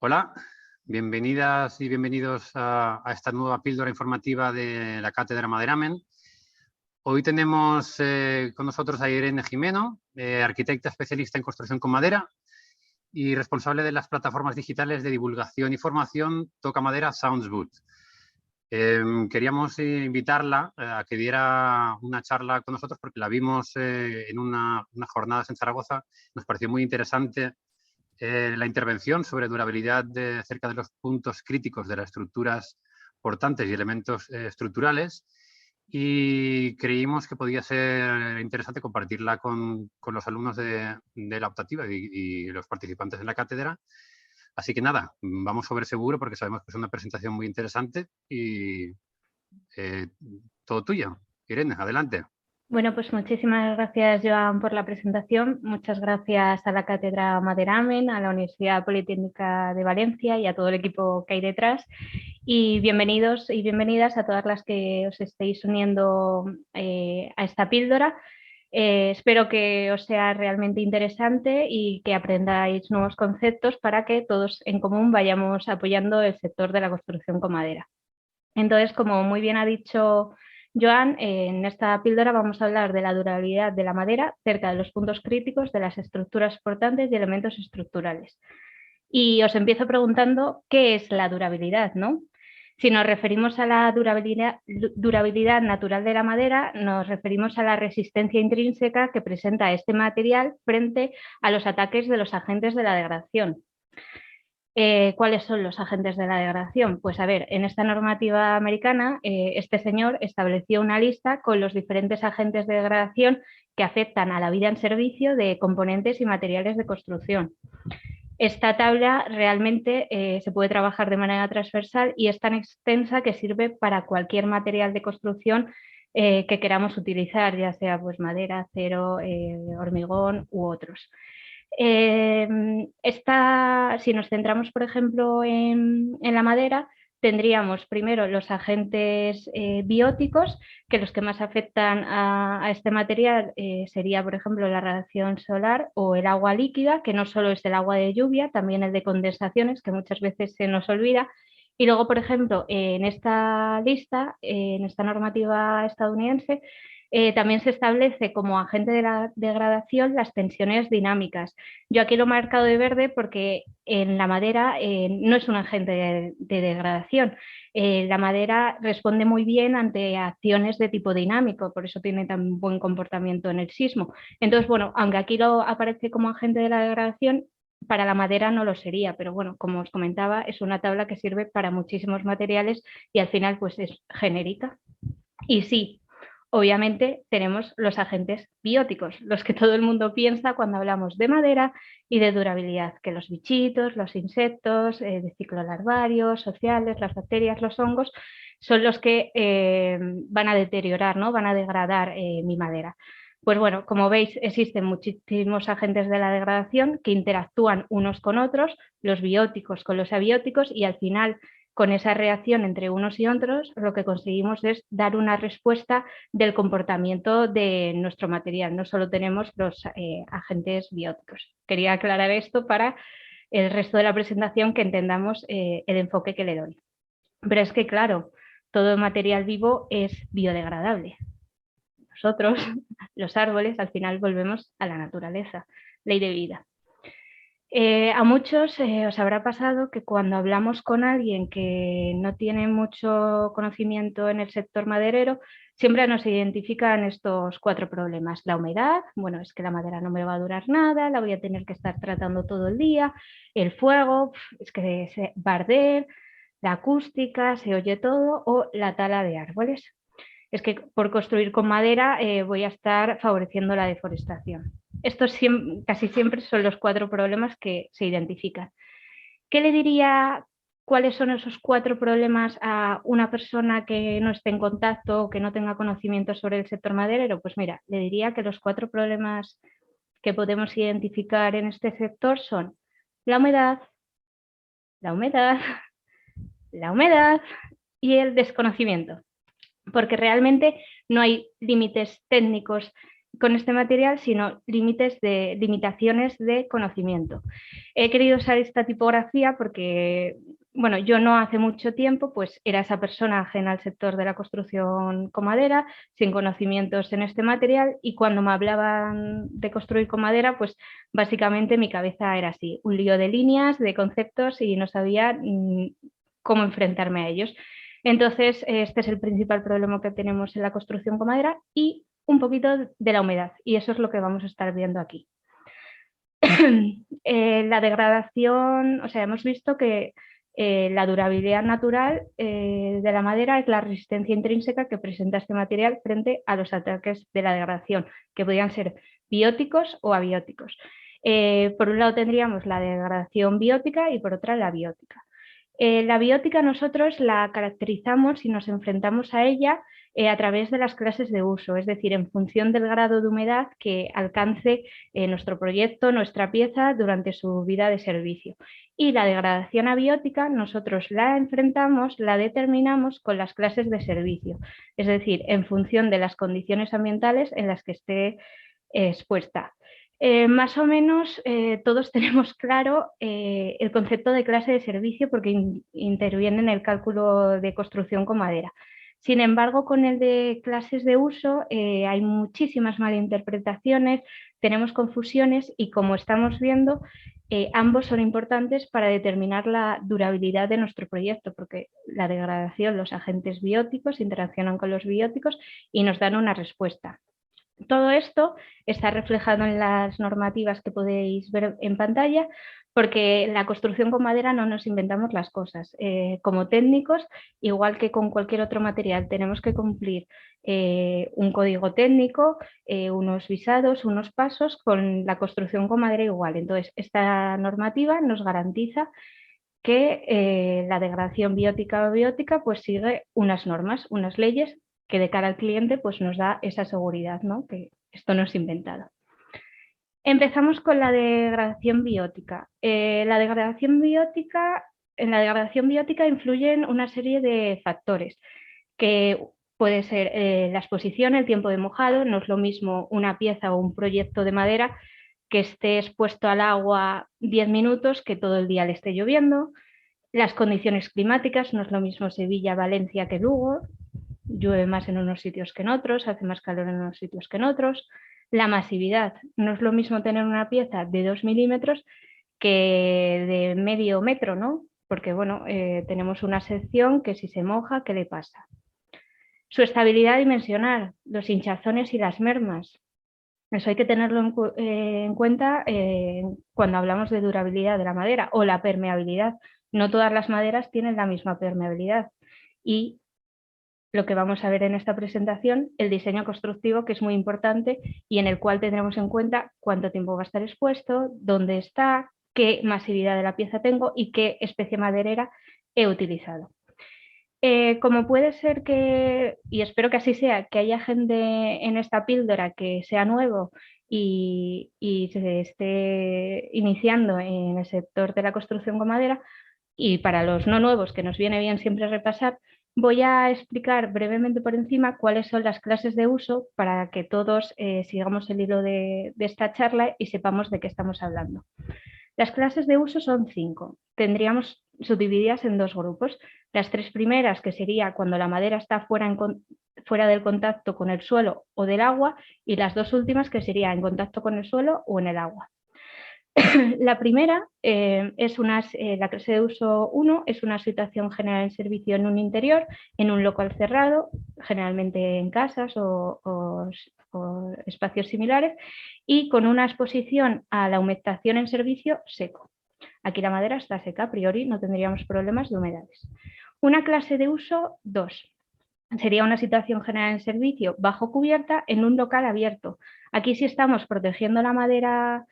Hola, bienvenidas y bienvenidos a esta nueva píldora informativa de la Cátedra Maderamen. Hoy tenemos con nosotros a Irene Jimeno, arquitecta especialista en construcción con madera y responsable de las plataformas digitales de divulgación y formación Toca Madera Sounds Good. Queríamos invitarla a que diera una charla con nosotros porque la vimos en unas jornadas en Zaragoza. Nos pareció muy interesante la intervención sobre durabilidad cerca de los puntos críticos de las estructuras portantes y elementos estructurales, y creímos que podía ser interesante compartirla con los alumnos de la optativa y los participantes en la cátedra. Así que nada, vamos sobre seguro porque sabemos que es una presentación muy interesante y todo tuyo. Irene, adelante. Bueno, pues muchísimas gracias, Joan, por la presentación. Muchas gracias a la Cátedra Maderamen, a la Universidad Politécnica de Valencia y a todo el equipo que hay detrás. Y bienvenidos y bienvenidas a todas las que os estéis uniendo a esta píldora. Espero que os sea realmente interesante y que aprendáis nuevos conceptos para que todos en común vayamos apoyando el sector de la construcción con madera. Entonces, como muy bien ha dicho Joan, en esta píldora vamos a hablar de la durabilidad de la madera cerca de los puntos críticos de las estructuras portantes y elementos estructurales. Y os empiezo preguntando qué es la durabilidad, ¿no? Si nos referimos a la durabilidad natural de la madera, nos referimos a la resistencia intrínseca que presenta este material frente a los ataques de los agentes de la degradación. ¿Cuáles son los agentes de la degradación? Pues a ver, en esta normativa americana, este señor estableció una lista con los diferentes agentes de degradación que afectan a la vida en servicio de componentes y materiales de construcción. Esta tabla realmente se puede trabajar de manera transversal y es tan extensa que sirve para cualquier material de construcción que queramos utilizar, ya sea pues madera, acero, hormigón u otros. Si nos centramos, por ejemplo, en la madera, tendríamos primero los agentes bióticos, que los que más afectan a este material sería, por ejemplo, la radiación solar o el agua líquida, que no solo es el agua de lluvia, también el de condensaciones, que muchas veces se nos olvida. Y luego, por ejemplo, en esta lista, en esta normativa estadounidense, también se establece como agente de la degradación las tensiones dinámicas. Yo aquí lo he marcado de verde porque en la madera no es un agente de degradación. La madera responde muy bien ante acciones de tipo dinámico, por eso tiene tan buen comportamiento en el sismo. Entonces, bueno, aunque aquí lo aparece como agente de la degradación, para la madera no lo sería, pero bueno, como os comentaba, es una tabla que sirve para muchísimos materiales y al final pues es genérica. Y sí, obviamente tenemos los agentes bióticos, los que todo el mundo piensa cuando hablamos de madera y de durabilidad, que los bichitos, los insectos, de ciclo larvario, sociales, las bacterias, los hongos, son los que van a deteriorar, ¿no? Van a degradar mi madera. Pues bueno, como veis, existen muchísimos agentes de la degradación que interactúan unos con otros, los bióticos con los abióticos, y al final, con esa reacción entre unos y otros, lo que conseguimos es dar una respuesta del comportamiento de nuestro material. No solo tenemos los agentes bióticos. Quería aclarar esto para el resto de la presentación, que entendamos el enfoque que le doy. Pero es que, claro, todo material vivo es biodegradable. Nosotros, los árboles, al final volvemos a la naturaleza, ley de vida. A muchos os habrá pasado que cuando hablamos con alguien que no tiene mucho conocimiento en el sector maderero, siempre nos identifican estos 4 problemas. La humedad, bueno, es que la madera no me va a durar nada, la voy a tener que estar tratando todo el día. El fuego, es que se va a arder. La acústica, se oye todo. O la tala de árboles. Es que por construir con madera voy a estar favoreciendo la deforestación. Estos casi siempre son los 4 problemas que se identifican. ¿Qué le diría cuáles son esos 4 problemas a una persona que no esté en contacto o que no tenga conocimiento sobre el sector maderero? Pues mira, le diría que los 4 problemas que podemos identificar en este sector son la humedad, la humedad, la humedad y el desconocimiento. Porque realmente no hay límites técnicos con este material, sino limitaciones de conocimiento. He querido usar esta tipografía porque, bueno, yo no hace mucho tiempo pues era esa persona ajena al sector de la construcción con madera, sin conocimientos en este material, y cuando me hablaban de construir con madera, pues básicamente mi cabeza era así, un lío de líneas, de conceptos, y no sabía cómo enfrentarme a ellos. Entonces, este es el principal problema que tenemos en la construcción con madera y un poquito de la humedad, y eso es lo que vamos a estar viendo aquí. La degradación, o sea, hemos visto que la durabilidad natural de la madera es la resistencia intrínseca que presenta este material frente a los ataques de la degradación, que podrían ser bióticos o abióticos. Por un lado tendríamos la degradación biótica y por otra la biótica. La biótica nosotros la caracterizamos y nos enfrentamos a ella a través de las clases de uso, es decir, en función del grado de humedad que alcance nuestro proyecto, nuestra pieza durante su vida de servicio. Y la degradación abiótica nosotros la enfrentamos, la determinamos con las clases de servicio, es decir, en función de las condiciones ambientales en las que esté expuesta. Más o menos todos tenemos claro el concepto de clase de servicio porque interviene en el cálculo de construcción con madera. Sin embargo, con el de clases de uso hay muchísimas malinterpretaciones, tenemos confusiones y, como estamos viendo, ambos son importantes para determinar la durabilidad de nuestro proyecto, porque la degradación, los agentes bióticos interaccionan con los bióticos y nos dan una respuesta. Todo esto está reflejado en las normativas que podéis ver en pantalla, porque la construcción con madera no nos inventamos las cosas. Como técnicos, igual que con cualquier otro material, tenemos que cumplir un código técnico, unos visados, unos pasos. Con la construcción con madera igual. Entonces, esta normativa nos garantiza que la degradación biótica o biótica pues sigue unas normas, unas leyes que de cara al cliente pues nos da esa seguridad, ¿no? Que esto no es inventado. Empezamos con la degradación biótica. En la degradación biótica influyen una serie de factores que puede ser la exposición, el tiempo de mojado. No es lo mismo una pieza o un proyecto de madera que esté expuesto al agua 10 minutos que todo el día le esté lloviendo. Las condiciones climáticas, no es lo mismo Sevilla, Valencia que Lugo, llueve más en unos sitios que en otros, hace más calor en unos sitios que en otros. La masividad, no es lo mismo tener una pieza de 2 milímetros que de medio metro, ¿no? Porque, bueno, tenemos una sección que si se moja, ¿qué le pasa? Su estabilidad dimensional, los hinchazones y las mermas. Eso hay que tenerlo en cuenta cuando hablamos de durabilidad de la madera, o la permeabilidad. No todas las maderas tienen la misma permeabilidad. Y lo que vamos a ver en esta presentación, el diseño constructivo, que es muy importante y en el cual tendremos en cuenta cuánto tiempo va a estar expuesto, dónde está, qué masividad de la pieza tengo y qué especie maderera he utilizado. Como puede ser que, y espero que así sea, que haya gente en esta píldora que sea nuevo y se esté iniciando en el sector de la construcción con madera, y para los no nuevos, que nos viene bien siempre repasar, voy a explicar brevemente por encima cuáles son las clases de uso para que todos sigamos el hilo de esta charla y sepamos de qué estamos hablando. Las clases de uso son 5. Tendríamos subdivididas en 2 grupos. Las 3 primeras, que sería cuando la madera está fuera del contacto con el suelo o del agua, y las 2 últimas, que sería en contacto con el suelo o en el agua. La primera es la clase de uso 1, es una situación general en servicio en un interior, en un local cerrado, generalmente en casas o espacios similares, y con una exposición a la humectación en servicio seco. Aquí la madera está seca, a priori no tendríamos problemas de humedades. Una clase de uso 2. Sería una situación general en servicio bajo cubierta en un local abierto. Aquí sí estamos protegiendo la madera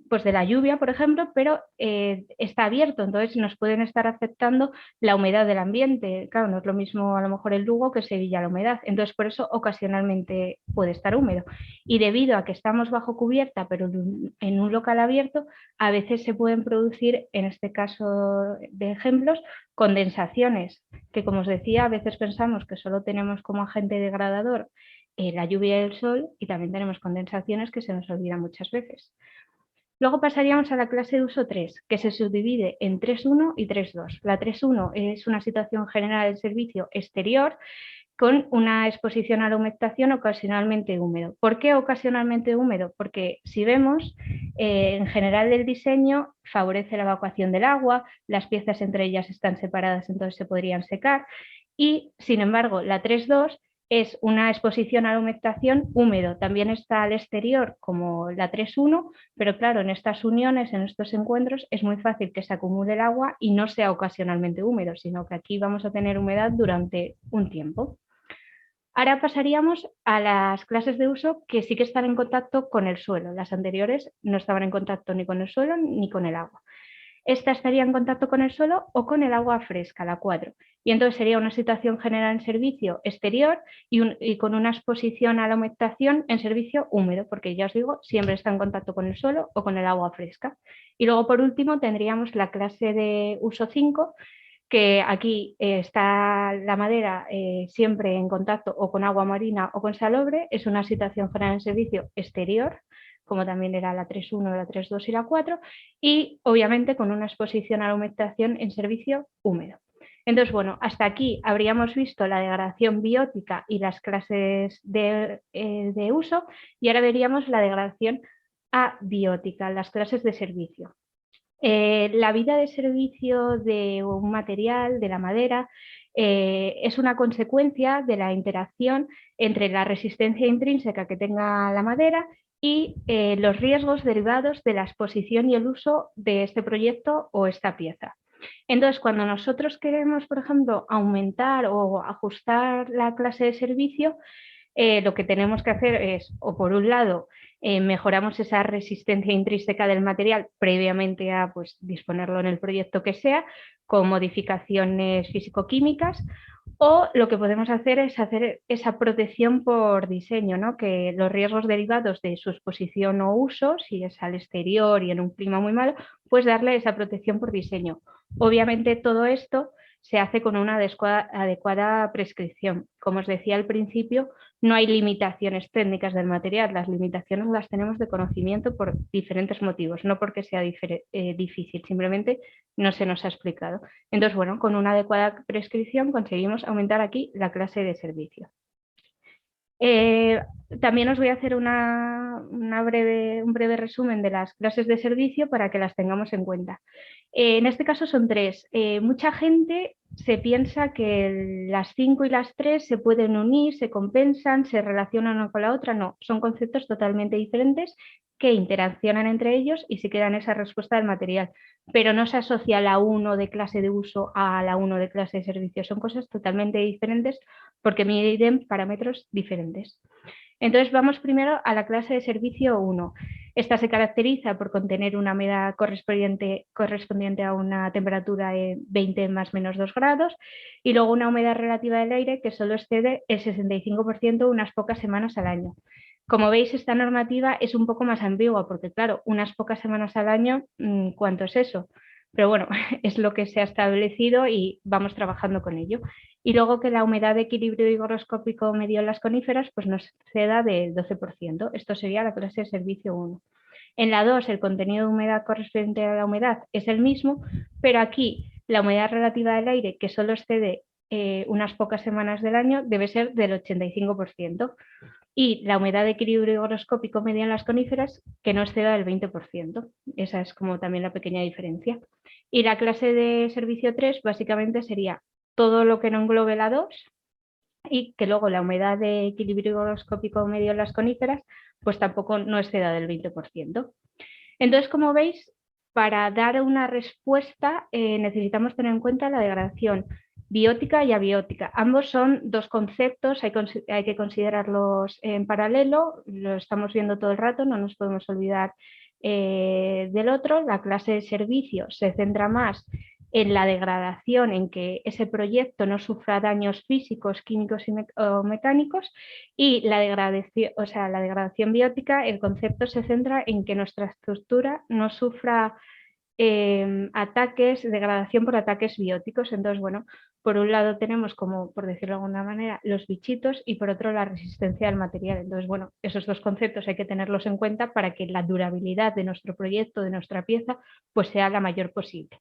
pues de la lluvia, por ejemplo, pero está abierto, entonces nos pueden estar afectando la humedad del ambiente. Claro, no es lo mismo a lo mejor el Lugo que Sevilla la humedad, entonces por eso ocasionalmente puede estar húmedo. Y debido a que estamos bajo cubierta, pero en un local abierto, a veces se pueden producir, en este caso de ejemplos, condensaciones, que como os decía, a veces pensamos que solo tenemos como agente degradador la lluvia y el sol, y también tenemos condensaciones que se nos olvidan muchas veces. Luego pasaríamos a la clase de uso 3, que se subdivide en 3.1 y 3.2. La 3.1 es una situación general del servicio exterior con una exposición a la humectación ocasionalmente húmedo. ¿Por qué ocasionalmente húmedo? Porque si vemos, en general el diseño favorece la evacuación del agua, las piezas entre ellas están separadas, entonces se podrían secar, y sin embargo la 3.2 es una exposición a la humectación húmedo. También está al exterior como la 3.1, pero claro, en estas uniones, en estos encuentros, es muy fácil que se acumule el agua y no sea ocasionalmente húmedo, sino que aquí vamos a tener humedad durante un tiempo. Ahora pasaríamos a las clases de uso que sí que están en contacto con el suelo. Las anteriores no estaban en contacto ni con el suelo ni con el agua. Esta estaría en contacto con el suelo o con el agua fresca, la 4. Y entonces sería una situación general en servicio exterior y con una exposición a la humectación en servicio húmedo, porque ya os digo, siempre está en contacto con el suelo o con el agua fresca. Y luego, por último, tendríamos la clase de uso 5, que aquí está la madera siempre en contacto o con agua marina o con salobre. Es una situación general en servicio exterior, como también era la 3.1, la 3.2 y la 4, y obviamente con una exposición a la humectación en servicio húmedo. Entonces, bueno, hasta aquí habríamos visto la degradación biótica y las clases de uso, y ahora veríamos la degradación abiótica, las clases de servicio. La vida de servicio de un material, de la madera, es una consecuencia de la interacción entre la resistencia intrínseca que tenga la madera y los riesgos derivados de la exposición y el uso de este proyecto o esta pieza. Entonces, cuando nosotros queremos, por ejemplo, aumentar o ajustar la clase de servicio, lo que tenemos que hacer es, o por un lado, mejoramos esa resistencia intrínseca del material previamente a pues, disponerlo en el proyecto que sea, con modificaciones físico-químicas, o lo que podemos hacer es hacer esa protección por diseño, ¿no? Que los riesgos derivados de su exposición o uso, si es al exterior y en un clima muy malo, pues darle esa protección por diseño. Obviamente todo esto se hace con una adecuada prescripción. Como os decía al principio, no hay limitaciones técnicas del material, las limitaciones las tenemos de conocimiento por diferentes motivos, no porque sea difícil, simplemente no se nos ha explicado. Entonces, bueno, con una adecuada prescripción conseguimos aumentar aquí la clase de servicio. También os voy a hacer un breve resumen de las clases de servicio para que las tengamos en cuenta. En este caso son 3. Mucha gente se piensa que las 5 y las 3 se pueden unir, se compensan, se relacionan una con la otra. No, son conceptos totalmente diferentes que interaccionan entre ellos y se quedan esa respuesta del material. Pero no se asocia la 1 de clase de uso a la 1 de clase de servicio. Son cosas totalmente diferentes porque miden parámetros diferentes. Entonces vamos primero a la clase de servicio 1. Esta se caracteriza por contener una humedad correspondiente a una temperatura de 20 más menos 2 grados y luego una humedad relativa del aire que solo excede el 65% unas pocas semanas al año. Como veis, esta normativa es un poco más ambigua porque, claro, unas pocas semanas al año, ¿cuánto es eso? Pero bueno, es lo que se ha establecido y vamos trabajando con ello. Y luego que la humedad de equilibrio higroscópico medio en las coníferas pues nos exceda del 12%. Esto sería la clase de servicio 1. En la 2 el contenido de humedad correspondiente a la humedad es el mismo, pero aquí la humedad relativa del aire, que solo excede unas pocas semanas del año, debe ser del 85%. Y la humedad de equilibrio higroscópico medio en las coníferas, que no exceda del 20%. Esa es como también la pequeña diferencia. Y la clase de servicio 3 básicamente sería todo lo que no englobe la 2 y que luego la humedad de equilibrio higroscópico medio en las coníferas pues tampoco no exceda del 20%. Entonces, como veis, para dar una respuesta necesitamos tener en cuenta la degradación biótica y abiótica. Ambos son dos conceptos, hay que considerarlos en paralelo, lo estamos viendo todo el rato, no nos podemos olvidar del otro. La clase de servicio se centra más en la degradación, en que ese proyecto no sufra daños físicos, químicos o mecánicos, y la degradación biótica, el concepto se centra en que nuestra estructura no sufra ataques, degradación por ataques bióticos. Entonces, bueno, por un lado tenemos como, por decirlo de alguna manera, los bichitos y por otro la resistencia al material. Entonces, bueno, esos dos conceptos hay que tenerlos en cuenta para que la durabilidad de nuestro proyecto, de nuestra pieza, pues sea la mayor posible.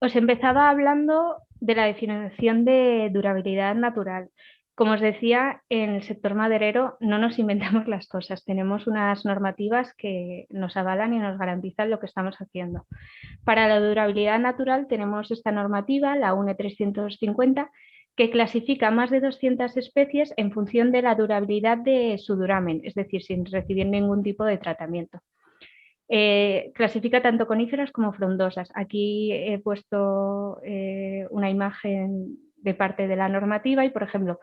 Os empezaba hablando de la definición de durabilidad natural. Como os decía, en el sector maderero no nos inventamos las cosas, tenemos unas normativas que nos avalan y nos garantizan lo que estamos haciendo. Para la durabilidad natural tenemos esta normativa, la UNE 350, que clasifica más de 200 especies en función de la durabilidad de su duramen, es decir, sin recibir ningún tipo de tratamiento. Clasifica tanto coníferas como frondosas. Aquí he puesto una imagen de parte de la normativa y, por ejemplo,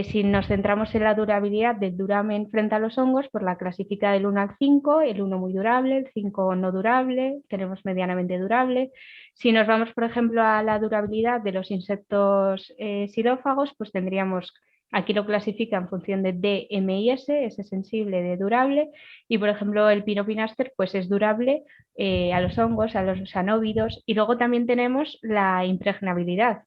si nos centramos en la durabilidad del duramen frente a los hongos, pues la clasifica del 1 al 5, el 1 muy durable, el 5 no durable, tenemos medianamente durable. Si nos vamos, por ejemplo, a la durabilidad de los insectos xilófagos, pues tendríamos, aquí lo clasifica en función de D, M y S, S sensible de durable, y por ejemplo el Pinopinaster pues es durable a los hongos, a los anóvidos, y luego también tenemos la impregnabilidad,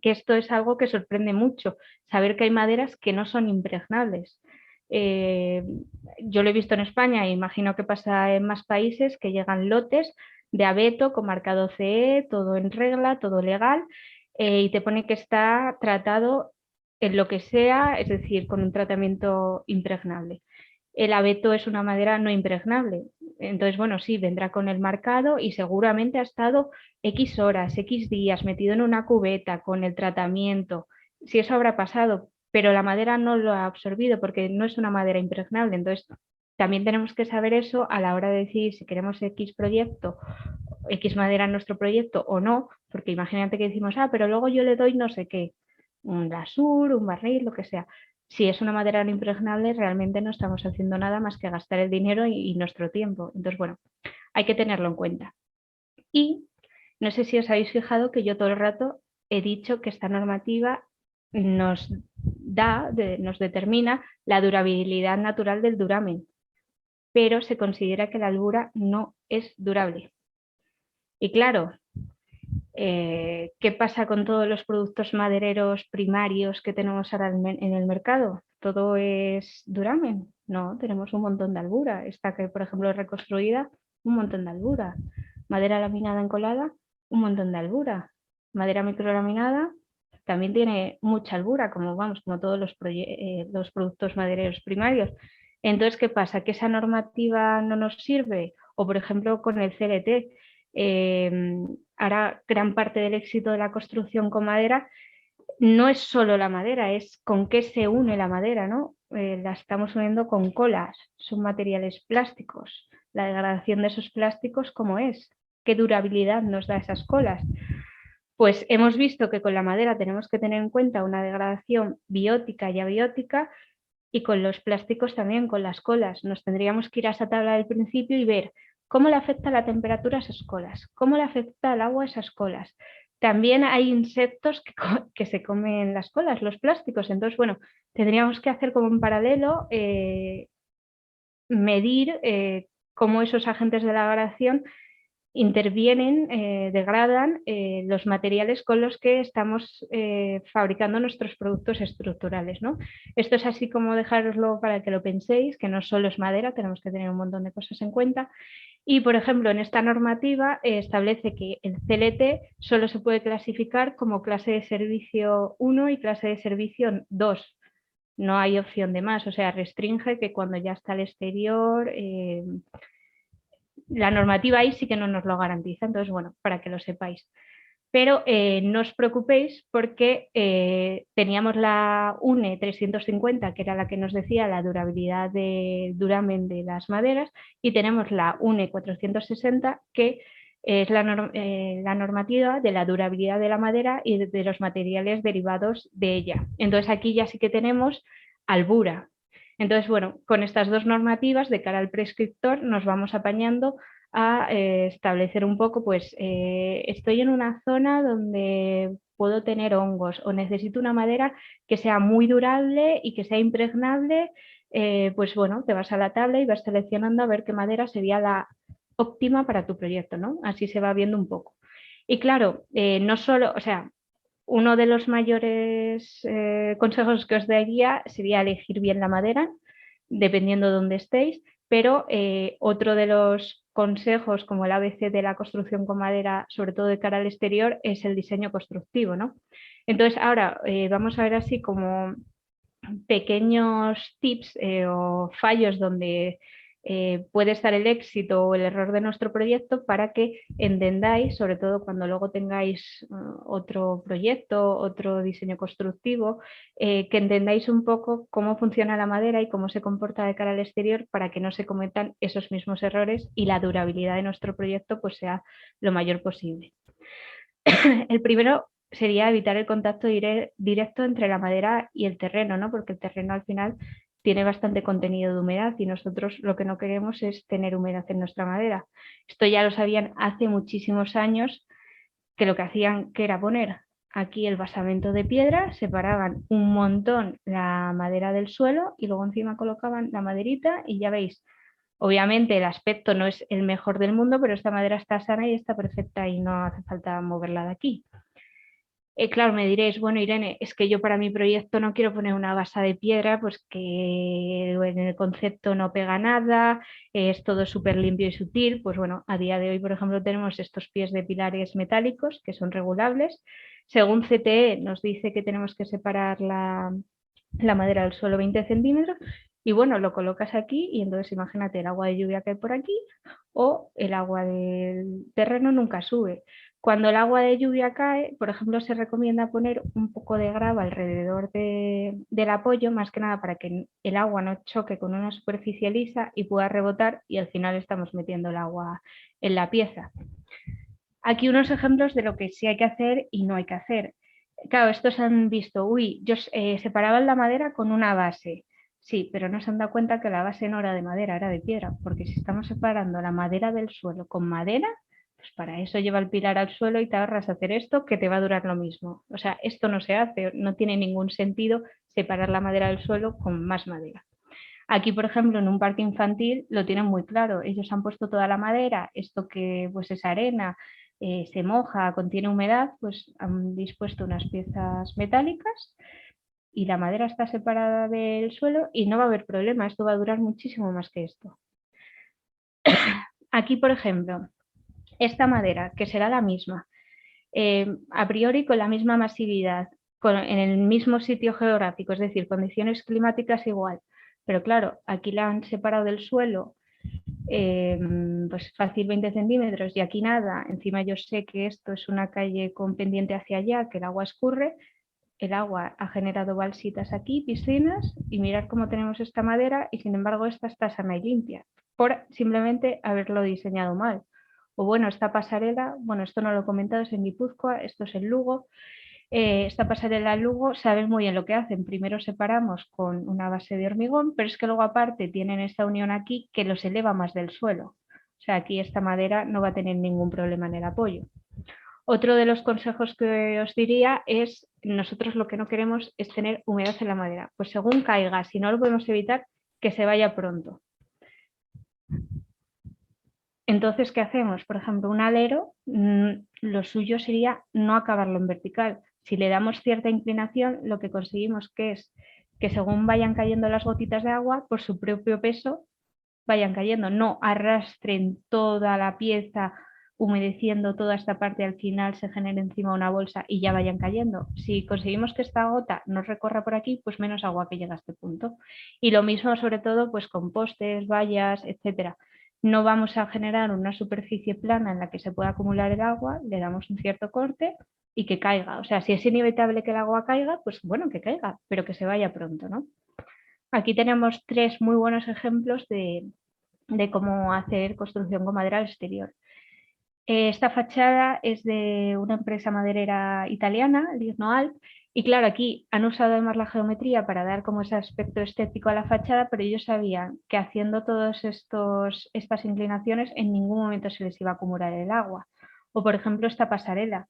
que esto es algo que sorprende mucho, saber que hay maderas que no son impregnables. Yo lo he visto en España e imagino que pasa en más países, que llegan lotes de abeto con marcado CE, todo en regla, todo legal, y te pone que está tratado en lo que sea, es decir, con un tratamiento impregnable. El abeto es una madera no impregnable, entonces, bueno, sí, vendrá con el marcado y seguramente ha estado X horas, X días metido en una cubeta con el tratamiento, si eso habrá pasado, pero la madera no lo ha absorbido porque no es una madera impregnable. Entonces, también tenemos que saber eso a la hora de decir si queremos X proyecto, X madera en nuestro proyecto o no, porque imagínate que decimos, pero luego yo le doy no sé qué, un lasur, un barril, lo que sea. Si es una madera no impregnable, realmente no estamos haciendo nada más que gastar el dinero y nuestro tiempo. Entonces, bueno, hay que tenerlo en cuenta. Y no sé si os habéis fijado que yo todo el rato he dicho que esta normativa nos nos determina la durabilidad natural del duramen, pero se considera que la albura no es durable. Y claro, ¿qué pasa con todos los productos madereros primarios que tenemos ahora en el mercado? ¿Todo es duramen? No, tenemos un montón de albura. Esta que, por ejemplo, es reconstruida, un montón de albura. Madera laminada encolada, un montón de albura. Madera microlaminada también tiene mucha albura, como como todos los productos madereros primarios. Entonces, ¿qué pasa? ¿Que esa normativa no nos sirve? O, por ejemplo, con el CLT, ahora gran parte del éxito de la construcción con madera no es solo la madera, es con qué se une la madera, ¿no? La estamos uniendo con colas, son materiales plásticos. La degradación de esos plásticos, ¿cómo es? ¿Qué durabilidad nos da esas colas? Pues hemos visto que con la madera tenemos que tener en cuenta una degradación biótica y abiótica, y con los plásticos también, con las colas. Nos tendríamos que ir a esa tabla del principio y ver cómo le afecta la temperatura a esas colas, cómo le afecta el agua a esas colas. También hay insectos que se comen las colas, los plásticos. Entonces, bueno, tendríamos que hacer como en paralelo, medir cómo esos agentes de la degradación intervienen, degradan los materiales con los que estamos fabricando nuestros productos estructurales, ¿no? Esto es así como dejaroslo para que lo penséis, que no solo es madera, tenemos que tener un montón de cosas en cuenta. Y, por ejemplo, en esta normativa establece que el CLT solo se puede clasificar como clase de servicio 1 y clase de servicio 2. No hay opción de más, o sea, restringe que cuando ya está al exterior, la normativa ahí sí que no nos lo garantiza, entonces, bueno, para que lo sepáis. Pero no os preocupéis porque teníamos la UNE 350, que era la que nos decía la durabilidad de duramen de las maderas, y tenemos la UNE 460, que es la normativa de la durabilidad de la madera y de los materiales derivados de ella. Entonces aquí ya sí que tenemos albura. Entonces, bueno, con estas dos normativas de cara al prescriptor nos vamos apañando a establecer un poco, pues estoy en una zona donde puedo tener hongos o necesito una madera que sea muy durable y que sea impregnable, pues bueno, te vas a la tabla y vas seleccionando a ver qué madera sería la óptima para tu proyecto, ¿no? Así se va viendo un poco. Y claro, no solo, o sea, uno de los mayores consejos que os daría sería elegir bien la madera, dependiendo de dónde estéis, pero otro de los consejos, como el ABC de la construcción con madera, sobre todo de cara al exterior, es el diseño constructivo, ¿no? Entonces, ahora vamos a ver así como pequeños tips o fallos donde puede estar el éxito o el error de nuestro proyecto para que entendáis, sobre todo cuando luego tengáis otro proyecto, otro diseño constructivo, que entendáis un poco cómo funciona la madera y cómo se comporta de cara al exterior para que no se cometan esos mismos errores y la durabilidad de nuestro proyecto pues sea lo mayor posible. El primero sería evitar el contacto directo entre la madera y el terreno, ¿no? Porque el terreno al final tiene bastante contenido de humedad y nosotros lo que no queremos es tener humedad en nuestra madera. Esto ya lo sabían hace muchísimos años, que lo que hacían que era poner aquí el basamento de piedra, separaban un montón la madera del suelo y luego encima colocaban la maderita y ya veis, obviamente el aspecto no es el mejor del mundo, pero esta madera está sana y está perfecta y no hace falta moverla de aquí. Claro, me diréis, bueno, Irene, es que yo para mi proyecto no quiero poner una base de piedra, pues que en el concepto no pega nada, es todo súper limpio y sutil. Pues bueno, a día de hoy, por ejemplo, tenemos estos pies de pilares metálicos que son regulables. Según CTE nos dice que tenemos que separar la madera del suelo 20 centímetros y bueno, lo colocas aquí y entonces imagínate el agua de lluvia que hay por aquí o el agua del terreno nunca sube. Cuando el agua de lluvia cae, por ejemplo, se recomienda poner un poco de grava alrededor del apoyo, más que nada para que el agua no choque con una superficie lisa y pueda rebotar y al final estamos metiendo el agua en la pieza. Aquí unos ejemplos de lo que sí hay que hacer y no hay que hacer. Claro, estos han visto, uy, yo separaban la madera con una base. Sí, pero no se han dado cuenta que la base no era de madera, era de piedra, porque si estamos separando la madera del suelo con madera, pues para eso lleva el pilar al suelo y te ahorras hacer esto que te va a durar lo mismo. O sea, esto no se hace, no tiene ningún sentido separar la madera del suelo con más madera. Aquí, por ejemplo, en un parque infantil lo tienen muy claro. Ellos han puesto toda la madera, esto que pues es arena, se moja, contiene humedad, pues han dispuesto unas piezas metálicas y la madera está separada del suelo y no va a haber problema, esto va a durar muchísimo más que esto. Aquí, por ejemplo, esta madera, que será la misma, a priori con la misma masividad, en el mismo sitio geográfico, es decir, condiciones climáticas igual, pero claro, aquí la han separado del suelo pues fácil 20 centímetros y aquí nada. Encima yo sé que esto es una calle con pendiente hacia allá, que el agua escurre, el agua ha generado balsitas aquí, piscinas, y mirad cómo tenemos esta madera y sin embargo esta está sana y limpia, por simplemente haberlo diseñado mal. O bueno, esta pasarela, bueno, esto no lo he comentado, es en Guipúzcoa, esto es en Lugo. Esta pasarela Lugo saben muy bien lo que hacen. Primero separamos con una base de hormigón, pero es que luego aparte tienen esta unión aquí que los eleva más del suelo. O sea, aquí esta madera no va a tener ningún problema en el apoyo. Otro de los consejos que os diría es, nosotros lo que no queremos es tener humedad en la madera. Pues según caiga, si no lo podemos evitar, que se vaya pronto. Entonces, ¿qué hacemos? Por ejemplo, un alero, lo suyo sería no acabarlo en vertical. Si le damos cierta inclinación, lo que conseguimos que es que según vayan cayendo las gotitas de agua, por su propio peso, vayan cayendo, no arrastren toda la pieza humedeciendo toda esta parte, al final se genere encima una bolsa y ya vayan cayendo. Si conseguimos que esta gota no recorra por aquí, pues menos agua que llega a este punto. Y lo mismo sobre todo pues con postes, vallas, etcétera. No vamos a generar una superficie plana en la que se pueda acumular el agua, le damos un cierto corte y que caiga. O sea, si es inevitable que el agua caiga, pues bueno, que caiga, pero que se vaya pronto, ¿no? Aquí tenemos 3 muy buenos ejemplos de cómo hacer construcción con madera al exterior. Esta fachada es de una empresa maderera italiana, Lignoalp, y claro, aquí han usado además la geometría para dar como ese aspecto estético a la fachada, pero ellos sabían que haciendo todas estas inclinaciones en ningún momento se les iba a acumular el agua. O por ejemplo esta pasarela,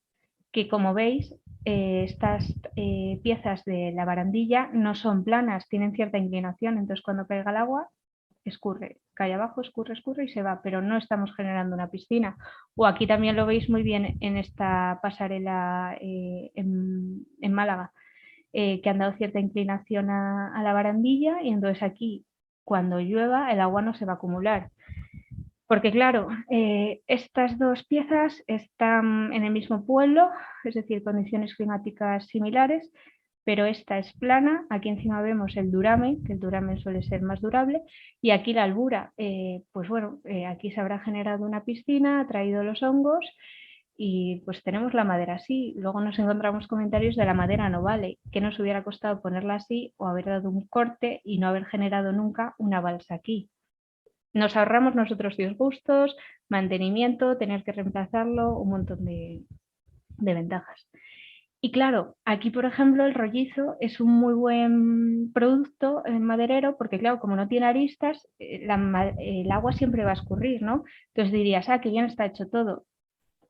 que como veis, estas piezas de la barandilla no son planas, tienen cierta inclinación, entonces cuando caiga el agua escurre, cae abajo, escurre, escurre y se va, pero no estamos generando una piscina. O aquí también lo veis muy bien en esta pasarela en Málaga, que han dado cierta inclinación a la barandilla y entonces aquí cuando llueva el agua no se va a acumular. Porque claro, estas dos piezas están en el mismo pueblo, es decir, condiciones climáticas similares, pero esta es plana, aquí encima vemos el duramen, que el duramen suele ser más durable, y aquí la albura, pues bueno, aquí se habrá generado una piscina, ha traído los hongos y pues tenemos la madera así. Luego nos encontramos comentarios de la madera no vale, que nos hubiera costado ponerla así o haber dado un corte y no haber generado nunca una balsa aquí. Nos ahorramos nosotros disgustos, mantenimiento, tener que reemplazarlo, un montón de ventajas. Y claro, aquí por ejemplo el rollizo es un muy buen producto maderero porque claro, como no tiene aristas, el agua siempre va a escurrir, ¿no? Entonces dirías, ah, qué bien está hecho todo.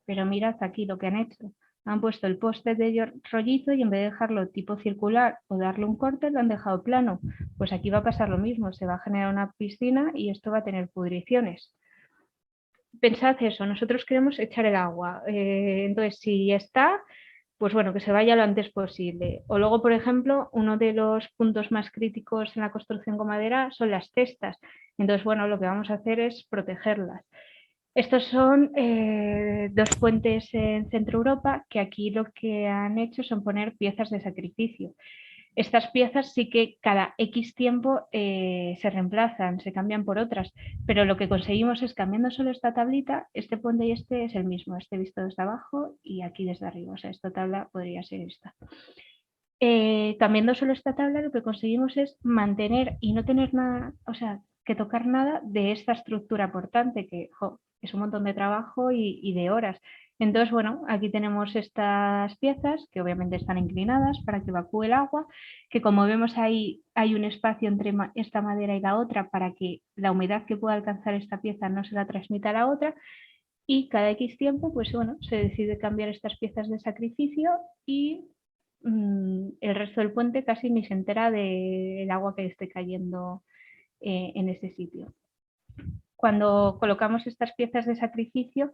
Pero mirad aquí lo que han hecho. Han puesto el poste de rollizo y en vez de dejarlo tipo circular o darle un corte, lo han dejado plano. Pues aquí va a pasar lo mismo, se va a generar una piscina y esto va a tener pudriciones. Pensad eso, nosotros queremos echar el agua. Entonces, si está, pues bueno, que se vaya lo antes posible. O luego, por ejemplo, uno de los puntos más críticos en la construcción con madera son las cestas. Entonces, bueno, lo que vamos a hacer es protegerlas. Estos son dos puentes en Centro Europa que aquí lo que han hecho son poner piezas de sacrificio. Estas piezas sí que cada X tiempo se reemplazan, se cambian por otras, pero lo que conseguimos es cambiando solo esta tablita, este puente y este es el mismo, este visto desde abajo y aquí desde arriba, o sea, esta tabla podría ser esta. Cambiando solo esta tabla lo que conseguimos es mantener y no tener nada, o sea, que tocar nada de esta estructura portante que es un montón de trabajo y de horas. Entonces, bueno, aquí tenemos estas piezas que obviamente están inclinadas para que evacúe el agua, que como vemos ahí hay un espacio entre esta madera y la otra para que la humedad que pueda alcanzar esta pieza no se la transmita a la otra y cada X tiempo, pues bueno, se decide cambiar estas piezas de sacrificio y el resto del puente casi ni se entera del agua que esté cayendo en ese sitio. Cuando colocamos estas piezas de sacrificio,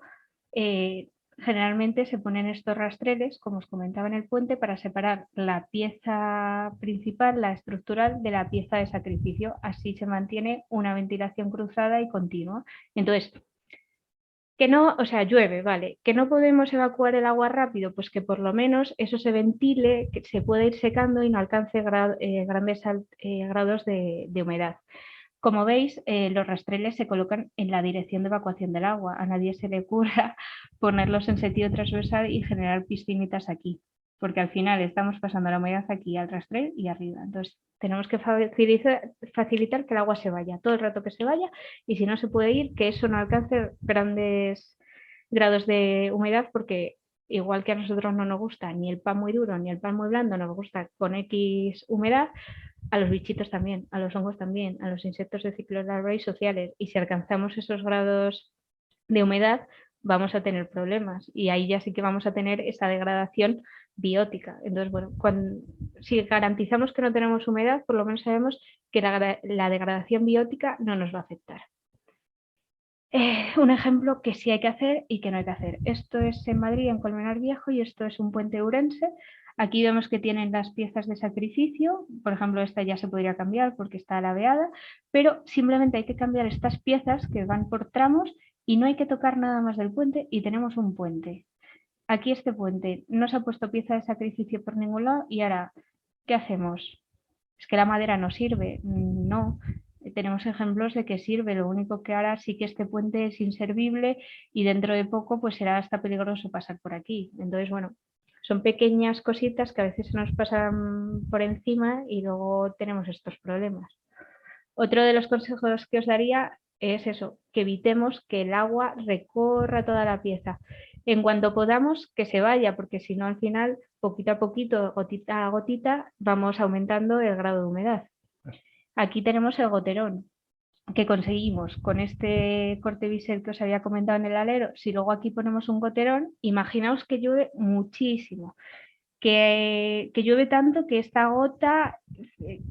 generalmente se ponen estos rastreles, como os comentaba en el puente, para separar la pieza principal, la estructural, de la pieza de sacrificio. Así se mantiene una ventilación cruzada y continua. Entonces, que no, o sea, llueve, vale, que no podemos evacuar el agua rápido, pues que por lo menos eso se ventile, que se pueda ir secando y no alcance grandes grados de humedad. Como veis, los rastreles se colocan en la dirección de evacuación del agua. A nadie se le ocurra ponerlos en sentido transversal y generar piscinitas aquí, porque al final estamos pasando la humedad aquí al rastrel y arriba. Entonces, tenemos que facilitar que el agua se vaya, todo el rato que se vaya, y si no se puede ir, que eso no alcance grandes grados de humedad, porque igual que a nosotros no nos gusta ni el pan muy duro ni el pan muy blando, nos gusta con X humedad, a los bichitos también, a los hongos también, a los insectos de ciclo larvae y sociales. Y si alcanzamos esos grados de humedad, vamos a tener problemas. Y ahí ya sí que vamos a tener esa degradación biótica. Entonces, bueno, si garantizamos que no tenemos humedad, por lo menos sabemos que la degradación biótica no nos va a afectar. Un ejemplo que sí hay que hacer y que no hay que hacer. Esto es en Madrid, en Colmenar Viejo, y esto es un puente urense. Aquí vemos que tienen las piezas de sacrificio, por ejemplo, esta ya se podría cambiar porque está alabeada, pero simplemente hay que cambiar estas piezas que van por tramos y no hay que tocar nada más del puente y tenemos un puente. Aquí este puente no se ha puesto pieza de sacrificio por ningún lado y ahora, ¿qué hacemos? ¿Es que la madera no sirve? No. Tenemos ejemplos de que sirve, lo único que ahora sí que este puente es inservible y dentro de poco pues será hasta peligroso pasar por aquí. Entonces, bueno, son pequeñas cositas que a veces se nos pasan por encima y luego tenemos estos problemas. Otro de los consejos que os daría es eso, que evitemos que el agua recorra toda la pieza. En cuanto podamos, que se vaya, porque si no al final, poquito a poquito, gotita a gotita, vamos aumentando el grado de humedad. Aquí tenemos el goterón que conseguimos con este corte bisel que os había comentado en el alero. Si luego aquí ponemos un goterón, imaginaos que llueve muchísimo. que llueve tanto que esta gota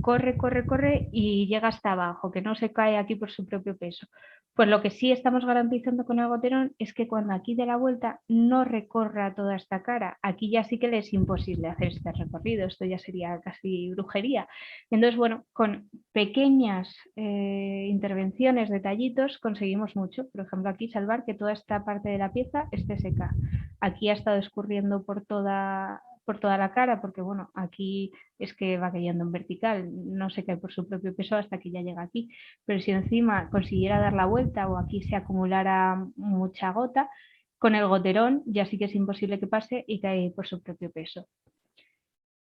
corre y llega hasta abajo, que no se cae aquí por su propio peso. Pues lo que sí estamos garantizando con el goterón es que cuando aquí dé la vuelta no recorra toda esta cara. Aquí ya sí que le es imposible hacer este recorrido, esto ya sería casi brujería. Entonces, bueno, con pequeñas intervenciones, detallitos, conseguimos mucho. Por ejemplo, aquí salvar que toda esta parte de la pieza esté seca. Aquí ha estado escurriendo por toda la cara, porque bueno, aquí es que va cayendo en vertical, no se cae por su propio peso hasta que ya llega aquí, pero si encima consiguiera dar la vuelta o aquí se acumulara mucha gota, con el goterón ya sí que es imposible que pase y cae por su propio peso.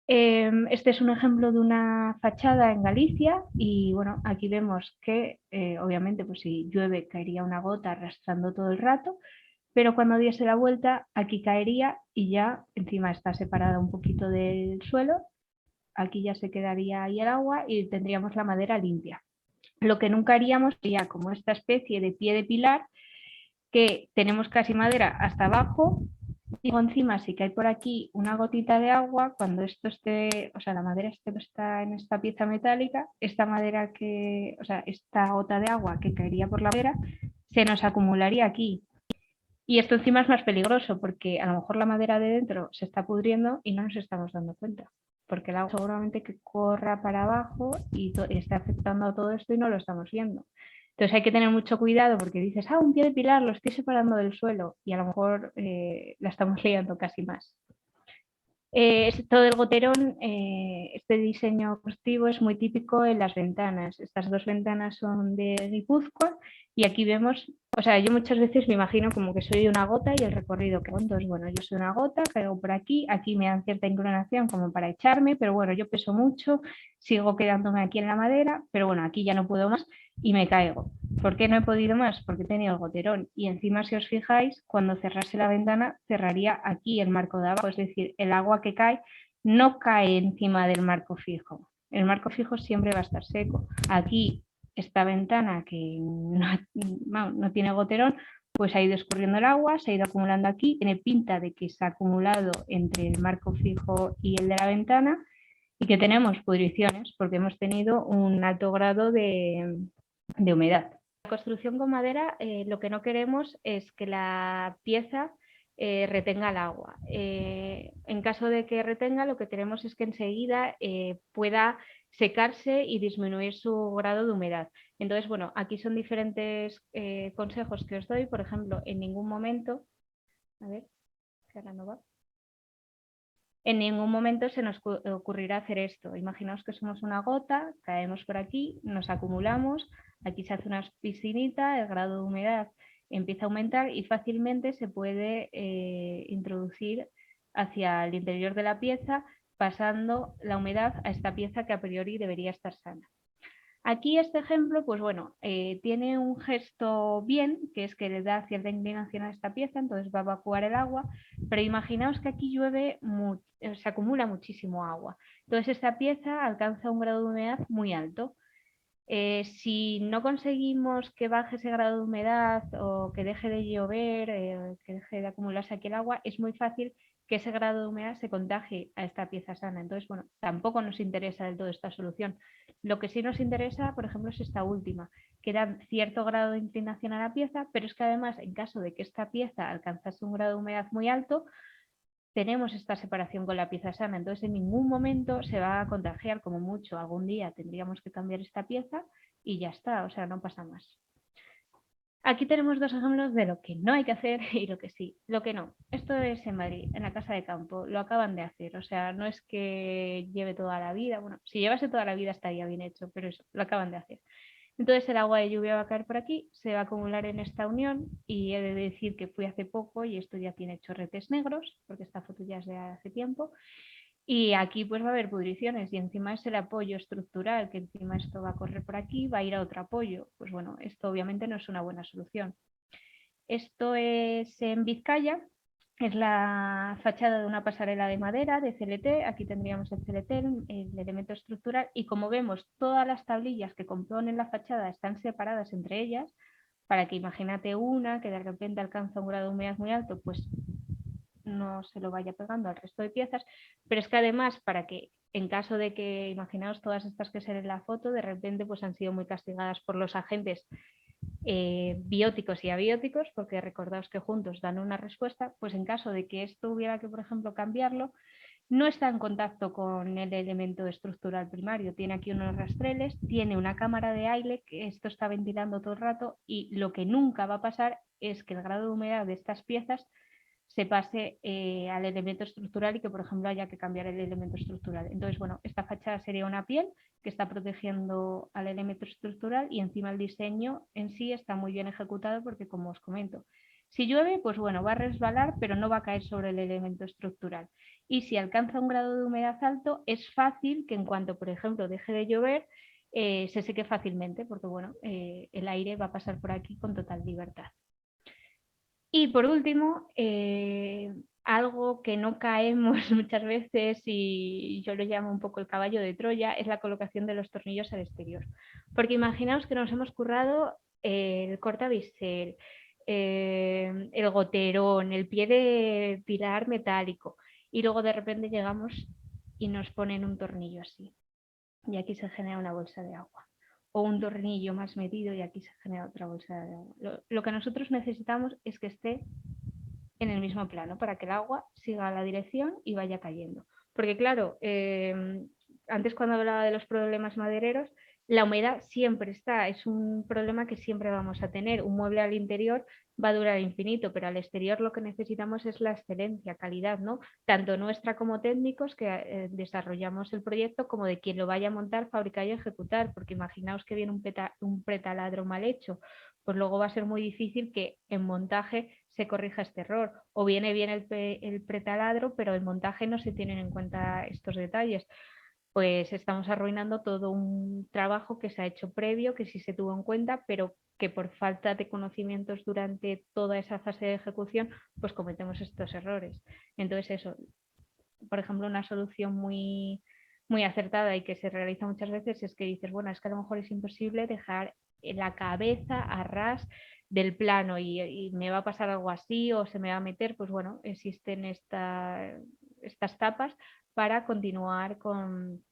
Este es un ejemplo de una fachada en Galicia y bueno, aquí vemos que obviamente pues si llueve caería una gota arrastrando todo el rato, pero cuando diese la vuelta aquí caería y ya encima está separada un poquito del suelo, aquí ya se quedaría ahí el agua y tendríamos la madera limpia. Lo que nunca haríamos sería como esta especie de pie de pilar que tenemos casi madera hasta abajo y encima si cae por aquí una gotita de agua, cuando esto esté, o sea, la madera está en esta pieza metálica, esta madera que, o sea, esta gota de agua que caería por la madera se nos acumularía aquí. Y esto encima es más peligroso porque a lo mejor la madera de dentro se está pudriendo y no nos estamos dando cuenta. Porque el agua seguramente que corra para abajo y está afectando a todo esto y no lo estamos viendo. Entonces hay que tener mucho cuidado porque dices, un pie de pilar lo estoy separando del suelo y a lo mejor la estamos liando casi más. Todo el goterón, este diseño constructivo es muy típico en las ventanas. Estas dos ventanas son de Guipúzcoa y aquí vemos, o sea, yo muchas veces me imagino como que soy una gota y el recorrido que hago. Entonces, bueno, yo soy una gota, caigo por aquí me dan cierta inclinación como para echarme, pero bueno, yo peso mucho, sigo quedándome aquí en la madera, pero bueno, aquí ya no puedo más y me caigo. ¿Por qué no he podido más? Porque he tenido el goterón y encima si os fijáis, cuando cerrase la ventana cerraría aquí el marco de abajo, es decir, el agua que cae no cae encima del marco fijo. El marco fijo siempre va a estar seco. Aquí esta ventana que no tiene goterón, pues ha ido escurriendo el agua, se ha ido acumulando aquí, tiene pinta de que se ha acumulado entre el marco fijo y el de la ventana y que tenemos pudriciones porque hemos tenido un alto grado de humedad. La construcción con madera lo que no queremos es que la pieza retenga el agua. En caso de que retenga, lo que queremos es que enseguida pueda secarse y disminuir su grado de humedad. Entonces, bueno, aquí son diferentes consejos que os doy. Por ejemplo, en ningún momento, a ver, que ahora no va. En ningún momento se nos ocurrirá hacer esto. Imaginaos que somos una gota, caemos por aquí, nos acumulamos, aquí se hace una piscinita, el grado de humedad empieza a aumentar y fácilmente se puede introducir hacia el interior de la pieza, pasando la humedad a esta pieza que a priori debería estar sana. Aquí este ejemplo, pues bueno, tiene un gesto bien, que es que le da cierta inclinación a esta pieza, entonces va a evacuar el agua, pero imaginaos que aquí llueve, se acumula muchísimo agua. Entonces esta pieza alcanza un grado de humedad muy alto. Si no conseguimos que baje ese grado de humedad o que deje de llover, que deje de acumularse aquí el agua, es muy fácil que ese grado de humedad se contagie a esta pieza sana. Entonces, bueno, tampoco nos interesa del todo esta solución. Lo que sí nos interesa, por ejemplo, es esta última, que da cierto grado de inclinación a la pieza, pero es que además, en caso de que esta pieza alcanzase un grado de humedad muy alto, tenemos esta separación con la pieza sana, entonces en ningún momento se va a contagiar, como mucho, algún día tendríamos que cambiar esta pieza y ya está, o sea, no pasa más. Aquí tenemos dos ejemplos de lo que no hay que hacer y lo que sí. Lo que no, esto es en Madrid, en la casa de campo, lo acaban de hacer, o sea, no es que lleve toda la vida, bueno, si llevase toda la vida estaría bien hecho, pero eso, lo acaban de hacer. Entonces el agua de lluvia va a caer por aquí, se va a acumular en esta unión y he de decir que fui hace poco y esto ya tiene chorretes negros, porque esta foto ya es de hace tiempo. Y aquí pues va a haber pudriciones y encima es el apoyo estructural, que encima esto va a correr por aquí, va a ir a otro apoyo. Pues bueno, esto obviamente no es una buena solución. Esto es en Vizcaya, es la fachada de una pasarela de madera de CLT, aquí tendríamos el CLT, el elemento estructural, y como vemos todas las tablillas que componen la fachada están separadas entre ellas, para que imagínate una que de repente alcanza un grado de humedad muy alto, pues no se lo vaya pegando al resto de piezas, pero es que además para que en caso de que, imaginaos todas estas que se ven en la foto, de repente pues han sido muy castigadas por los agentes bióticos y abióticos, porque recordaos que juntos dan una respuesta, pues en caso de que esto hubiera que, por ejemplo, cambiarlo, no está en contacto con el elemento estructural primario. Tiene aquí unos rastreles, tiene una cámara de aire, que esto está ventilando todo el rato, y lo que nunca va a pasar es que el grado de humedad de estas piezas se pase al elemento estructural y que, por ejemplo, haya que cambiar el elemento estructural. Entonces, bueno, esta fachada sería una piel que está protegiendo al elemento estructural y encima el diseño en sí está muy bien ejecutado porque, como os comento, si llueve, pues bueno, va a resbalar, pero no va a caer sobre el elemento estructural. Y si alcanza un grado de humedad alto, es fácil que en cuanto, por ejemplo, deje de llover, se seque fácilmente, porque bueno, el aire va a pasar por aquí con total libertad. Y por último, algo que no caemos muchas veces y yo lo llamo un poco el caballo de Troya, es la colocación de los tornillos al exterior. Porque imaginaos que nos hemos currado el cortabisel, el goterón, el pie de pilar metálico y luego de repente llegamos y nos ponen un tornillo así. Y aquí se genera una bolsa de agua. O un tornillo más medido y aquí se genera otra bolsa de agua. Lo que nosotros necesitamos es que esté en el mismo plano para que el agua siga la dirección y vaya cayendo. Porque claro, antes cuando hablaba de los problemas madereros, la humedad siempre está, es un problema que siempre vamos a tener. Un mueble al interior va a durar infinito, pero al exterior lo que necesitamos es la excelencia, calidad, ¿no? Tanto nuestra como técnicos que desarrollamos el proyecto, como de quien lo vaya a montar, fabricar y ejecutar, porque imaginaos que viene un pretaladro mal hecho, pues luego va a ser muy difícil que en montaje se corrija este error. O viene bien el pretaladro, pero el montaje no se tienen en cuenta estos detalles. Pues estamos arruinando todo un trabajo que se ha hecho previo, que sí se tuvo en cuenta, pero que por falta de conocimientos durante toda esa fase de ejecución, pues cometemos estos errores. Entonces eso, por ejemplo, una solución muy acertada y que se realiza muchas veces es que dices, bueno, es que a lo mejor es imposible dejar la cabeza a ras del plano y me va a pasar algo así o se me va a meter, pues bueno, existen estas tapas para continuar con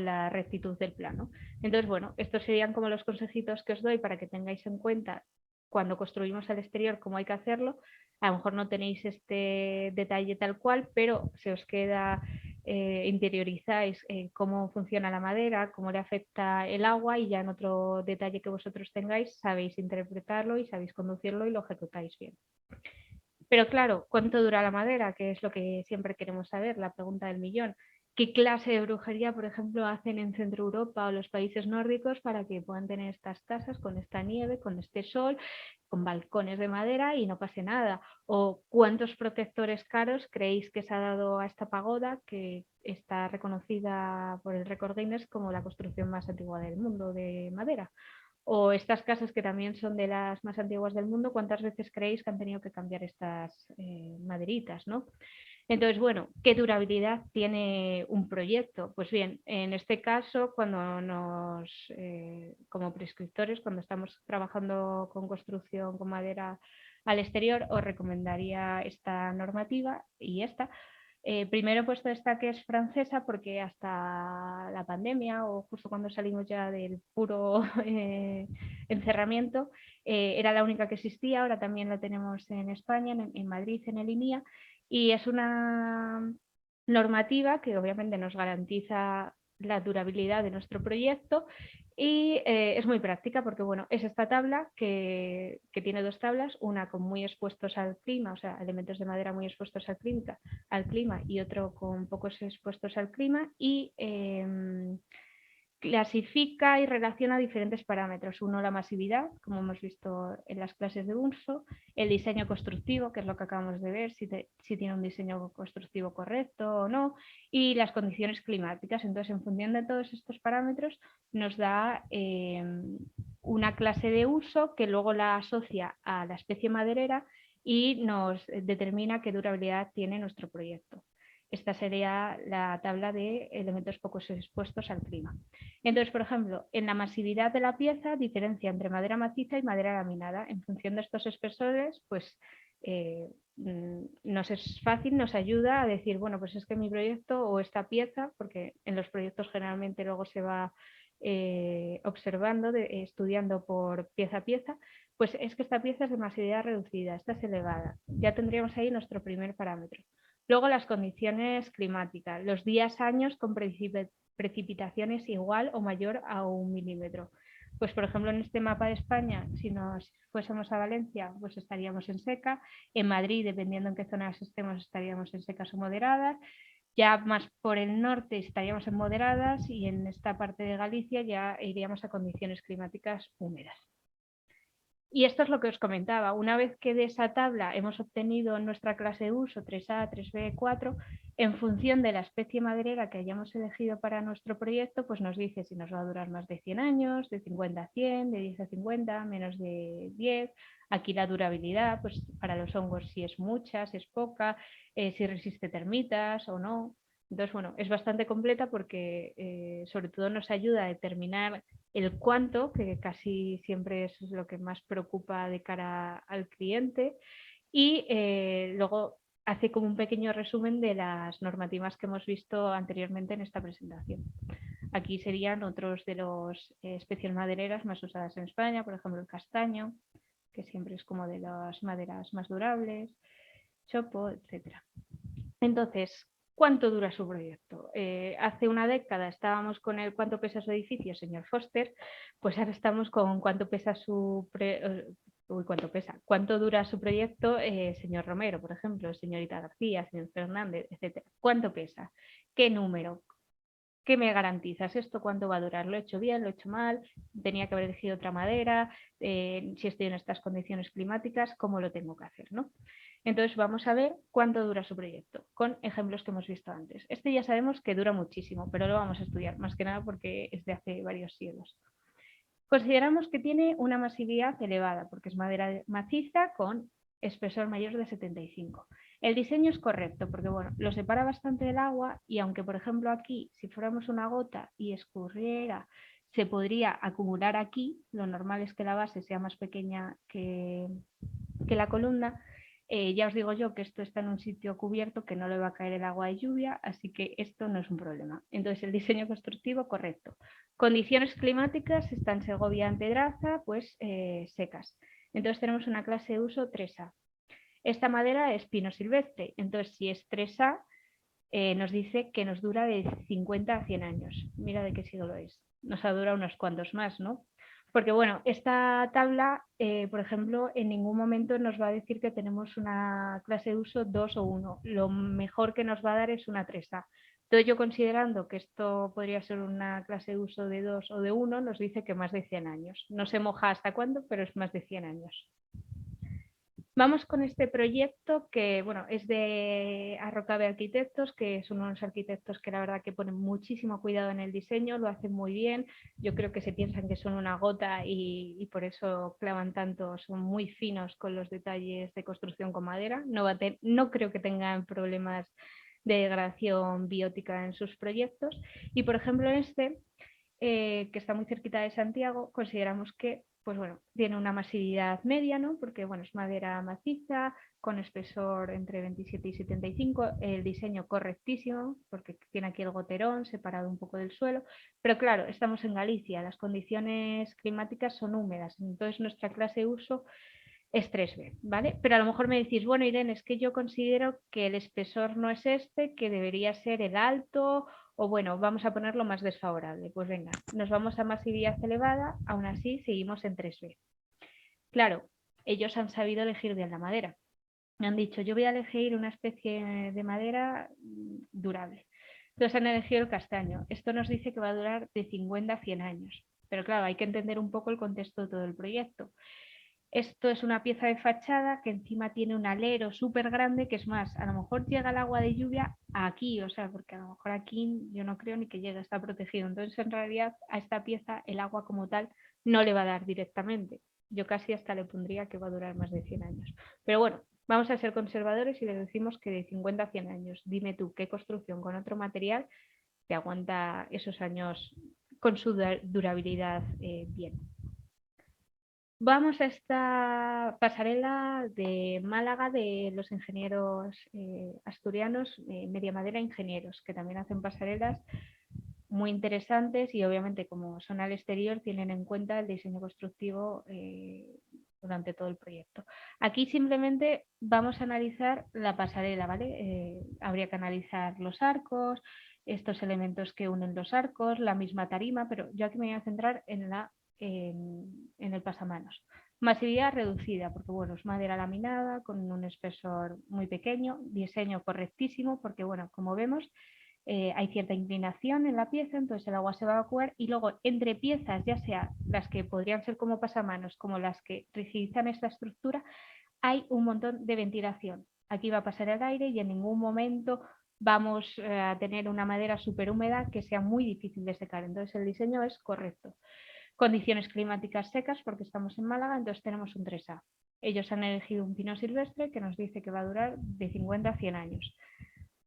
la rectitud del plano. Entonces, bueno, estos serían como los consejitos que os doy para que tengáis en cuenta cuando construimos al exterior cómo hay que hacerlo. A lo mejor no tenéis este detalle tal cual, pero se os queda, interiorizáis cómo funciona la madera, cómo le afecta el agua y ya en otro detalle que vosotros tengáis sabéis interpretarlo y sabéis conducirlo y lo ejecutáis bien. Pero claro, ¿cuánto dura la madera? Que es lo que siempre queremos saber, la pregunta del millón. ¿Qué clase de brujería, por ejemplo, hacen en Centro Europa o los países nórdicos para que puedan tener estas casas con esta nieve, con este sol, con balcones de madera y no pase nada? ¿O cuántos protectores caros creéis que se ha dado a esta pagoda que está reconocida por el récord Guinness como la construcción más antigua del mundo de madera? O estas casas que también son de las más antiguas del mundo, ¿cuántas veces creéis que han tenido que cambiar estas maderitas, ¿no? Entonces, bueno, ¿qué durabilidad tiene un proyecto? Pues bien, en este caso, como prescriptores, cuando estamos trabajando con construcción con madera al exterior, os recomendaría esta normativa y esta. Primero he puesto esta que es francesa porque hasta la pandemia o justo cuando salimos ya del puro encerramiento era la única que existía, ahora también la tenemos en España, en Madrid, en el INIA, y es una normativa que obviamente nos garantiza la durabilidad de nuestro proyecto y es muy práctica porque bueno, es esta tabla que tiene dos tablas, una con muy expuestos al clima, o sea, elementos de madera muy expuestos al clima y otro con pocos expuestos al clima y clasifica y relaciona diferentes parámetros. Uno, la masividad, como hemos visto en las clases de uso, el diseño constructivo, que es lo que acabamos de ver, si tiene un diseño constructivo correcto o no, y las condiciones climáticas. Entonces, en función de todos estos parámetros, nos da una clase de uso que luego la asocia a la especie maderera y nos determina qué durabilidad tiene nuestro proyecto. Esta sería la tabla de elementos poco expuestos al clima. Entonces, por ejemplo, en la masividad de la pieza diferencia entre madera maciza y madera laminada. En función de estos espesores, pues nos es fácil, nos ayuda a decir, bueno, pues es que mi proyecto o esta pieza, porque en los proyectos generalmente luego se va observando, estudiando por pieza a pieza, pues es que esta pieza es de masividad reducida, esta es elevada. Ya tendríamos ahí nuestro primer parámetro. Luego las condiciones climáticas, los días, años con precipitaciones igual o mayor a 1 milímetro. Pues por ejemplo en este mapa de España, si nos fuésemos a Valencia, pues estaríamos en seca. En Madrid, dependiendo en qué zonas estemos, estaríamos en secas o moderadas. Ya más por el norte estaríamos en moderadas y en esta parte de Galicia ya iríamos a condiciones climáticas húmedas. Y esto es lo que os comentaba. Una vez que de esa tabla hemos obtenido nuestra clase de uso 3A, 3B, 4, en función de la especie maderera que hayamos elegido para nuestro proyecto, pues nos dice si nos va a durar más de 100 años, de 50 a 100, de 10 a 50, menos de 10. Aquí la durabilidad, pues para los hongos si es mucha, si es poca, si resiste termitas o no. Entonces, bueno, es bastante completa porque sobre todo nos ayuda a determinar el cuánto, que casi siempre es lo que más preocupa de cara al cliente, y luego hace como un pequeño resumen de las normativas que hemos visto anteriormente en esta presentación. Aquí serían otros de los especies madereras más usadas en España, por ejemplo el castaño, que siempre es como de las maderas más durables, chopo, etcétera. Entonces, ¿cuánto dura su proyecto? Hace una década estábamos con el cuánto pesa su edificio, señor Foster, pues ahora estamos con cuánto pesa cuánto dura su proyecto, señor Romero, por ejemplo, señorita García, señor Fernández, etcétera. ¿Cuánto pesa? ¿Qué número? ¿Qué me garantizas? ¿Esto cuánto va a durar? ¿Lo he hecho bien? ¿Lo he hecho mal? ¿Tenía que haber elegido otra madera? Si estoy en estas condiciones climáticas, ¿cómo lo tengo que hacer? ¿No? Entonces vamos a ver cuánto dura su proyecto, con ejemplos que hemos visto antes. Este ya sabemos que dura muchísimo, pero lo vamos a estudiar más que nada porque es de hace varios siglos. Consideramos que tiene una masividad elevada, porque es madera maciza con espesor mayor de 75. El diseño es correcto, porque bueno, lo separa bastante del agua y aunque, por ejemplo, aquí, si fuéramos una gota y escurriera, se podría acumular aquí, lo normal es que la base sea más pequeña que la columna. Ya os digo yo que esto está en un sitio cubierto que no le va a caer el agua de lluvia, así que esto no es un problema. Entonces el diseño constructivo correcto. Condiciones climáticas está en Segovia, en Pedraza, pues secas. Entonces tenemos una clase de uso 3A. Esta madera es pino silvestre, entonces si es 3A nos dice que nos dura de 50 a 100 años. Mira de qué siglo es. Nos ha durado unos cuantos más, ¿no? Porque bueno, esta tabla, por ejemplo, en ningún momento nos va a decir que tenemos una clase de uso 2 o 1. Lo mejor que nos va a dar es una 3A. Entonces yo considerando que esto podría ser una clase de uso de 2 o de 1, nos dice que más de 100 años. No se moja hasta cuándo, pero es más de 100 años. Vamos con este proyecto que bueno, es de Arrocabe Arquitectos, que son unos arquitectos que la verdad que ponen muchísimo cuidado en el diseño, lo hacen muy bien. Yo creo que se piensan que son una gota y por eso clavan tanto, son muy finos con los detalles de construcción con madera. No creo que tengan problemas de degradación biótica en sus proyectos. Y por ejemplo este, que está muy cerquita de Santiago, consideramos que pues bueno, tiene una masividad media, ¿no? Porque bueno, es madera maciza, con espesor entre 27 y 75, el diseño correctísimo, porque tiene aquí el goterón separado un poco del suelo, pero claro, estamos en Galicia, las condiciones climáticas son húmedas, entonces nuestra clase de uso es 3B, ¿vale? Pero a lo mejor me decís, bueno, Irene, es que yo considero que el espesor no es este, que debería ser el alto, o bueno, vamos a ponerlo más desfavorable. Pues venga, nos vamos a masividad elevada, aún así seguimos en 3B. Claro, ellos han sabido elegir bien la madera. Me han dicho, yo voy a elegir una especie de madera durable. Entonces han elegido el castaño. Esto nos dice que va a durar de 50 a 100 años. Pero claro, hay que entender un poco el contexto de todo el proyecto. Esto es una pieza de fachada que encima tiene un alero súper grande, que es más, a lo mejor llega el agua de lluvia aquí, o sea, porque a lo mejor aquí yo no creo ni que llegue, está protegido. Entonces, en realidad, a esta pieza el agua como tal no le va a dar directamente. Yo casi hasta le pondría que va a durar más de 100 años. Pero bueno, vamos a ser conservadores y le decimos que de 50 a 100 años. Dime tú, ¿qué construcción con otro material te aguanta esos años con su durabilidad bien? Vamos a esta pasarela de Málaga de los ingenieros asturianos, Media Madera Ingenieros, que también hacen pasarelas muy interesantes y obviamente como son al exterior tienen en cuenta el diseño constructivo durante todo el proyecto. Aquí simplemente vamos a analizar la pasarela, ¿vale? Habría que analizar los arcos, estos elementos que unen los arcos, la misma tarima, pero yo aquí me voy a centrar en el pasamanos. Masividad reducida, porque bueno, es madera laminada con un espesor muy pequeño, diseño correctísimo, porque bueno, como vemos, hay cierta inclinación en la pieza, entonces el agua se va a evacuar y luego entre piezas, ya sea las que podrían ser como pasamanos, como las que rigidizan esta estructura, hay un montón de ventilación. Aquí va a pasar el aire y en ningún momento vamos a tener una madera súper húmeda que sea muy difícil de secar. Entonces el diseño es correcto. Condiciones climáticas secas, porque estamos en Málaga, entonces tenemos un 3A. Ellos han elegido un pino silvestre que nos dice que va a durar de 50 a 100 años.